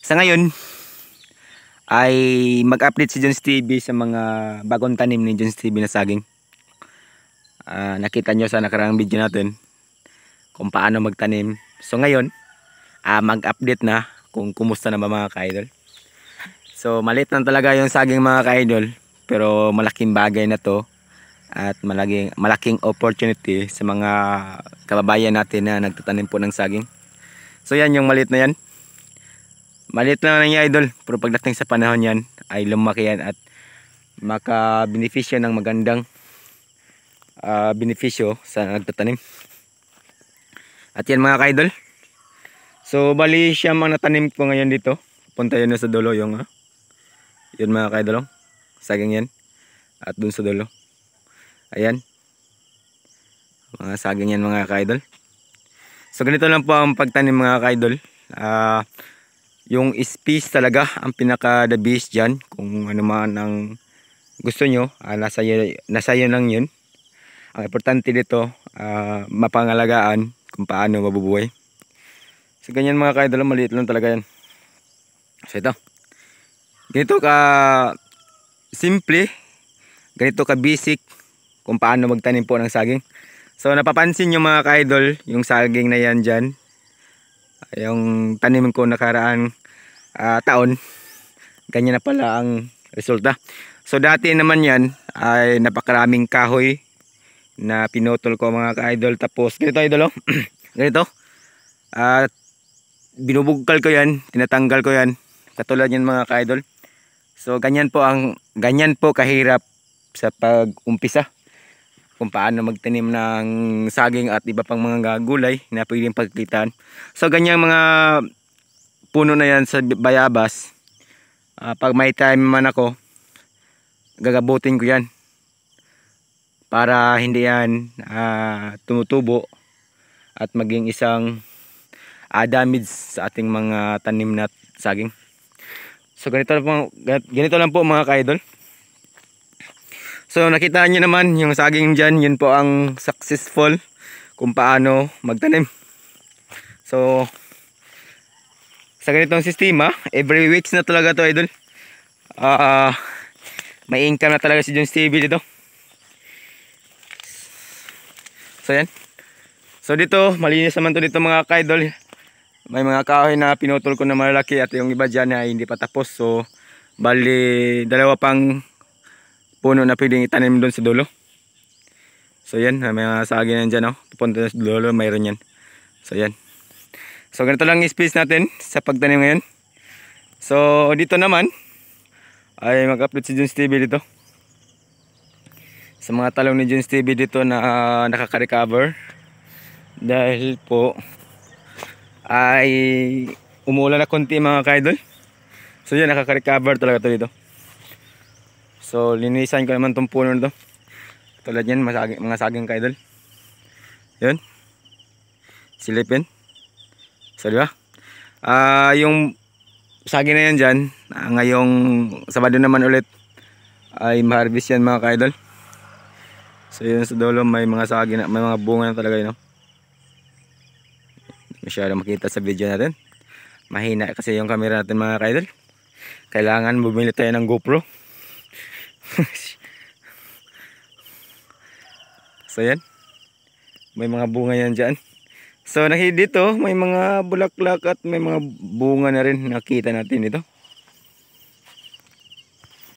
Sa ngayon ay mag-update si Jones TV sa mga bagong tanim ni Jones TV na saging. Nakita nyo sa nakaraang video natin kung paano magtanim. So ngayon, mag-update na kung kumusta na ba mga ka-idol. So maliit lang talaga yung saging mga ka-idol, pero malaking bagay na to at malaking opportunity sa mga kababayan natin na nagtatanim po ng saging. So yan yung maliit na yan. Maliit lang na yung idol, pero pagdating sa panahon yan ay lumaki yan at makabenepisyo ng magandang benepisyo sa nagtatanim. At yan mga ka-idol. So bali siya mga natanim ko ngayon dito. Punta yun sa dulo yung yun mga ka-idol, saging yan. At dun sa dulo, ayan, mga saging yan mga ka-idol. So ganito lang po ang pagtanim mga ka-idol. Yung space talaga ang pinaka the best dyan. Kung ano man ang gusto nyo, nasa iyo lang yun. Ang importante dito, mapangalagaan kung paano mabubuhay. So ganyan mga ka-idol, maliit lang talaga yan. So ito, ganito ka simple, ganito ka basic kung paano magtanim po ng saging. So napapansin nyo mga ka-idol, yung saging na yan dyan, yung tanim ko nakaraan taon, ganyan na pala ang resulta. So dati naman yan ay napakaraming kahoy na pinutol ko mga ka-idol. Tapos ganito idol, ganito, binubugkal ko yan, tinatanggal ko yan, katulad yan mga ka-idol. So ganyan po kahirap sa pag-umpisa kung paano magtanim ng saging at iba pang mga gulay na pwedeng pagkitaan. So ganyang mga puno na yan sa bayabas, pag may time man ako, gagabutin ko yan para hindi yan tumutubo at maging isang damage sa ating mga tanim na saging. So ganito lang po mga ka-idol. So nakita nyo naman yung saging dyan, yun po ang successful kung paano magtanim. So sa ganitong sistema, every weeks na talaga to idol. May income na talaga si Jones TV dito. So yan. So dito, malinis naman to dito mga ka-idol. May mga kahoy na pinutol ko na malalaki at yung iba dyan ay hindi pa tapos. So bali dalawa pang puno na pwedeng itanim doon sa dulo. So yan, may mga saging yan dyan, pupunta sa dulo, mayroon yan. So yan. So ganito lang yung space natin sa pagtanim ngayon. So dito naman ay mag-upload si Jones TV dito. Sa mga talong ni Jones TV dito na nakaka-recover. Dahil po ay umulan na konti mga ka-idol. So yan, nakaka-recover talaga to dito. So linisan ko naman tong puno nito. Tulad yan, mga saging ka-idol. Yun, silipin. So diba, yung saging na yan dyan, ngayong Sabado naman ulit ay ma-harvest yan mga ka-idol. So yun sa dulo, may mga saging na, may mga bunga na talaga yun, no? Masyado makita sa video natin, mahina kasi yung camera natin mga ka-idol. Kailangan bumili tayo ng GoPro. So yan, may mga bunga yan dyan. So dito may mga bulaklak at may mga bunga na rin, nakita natin ito.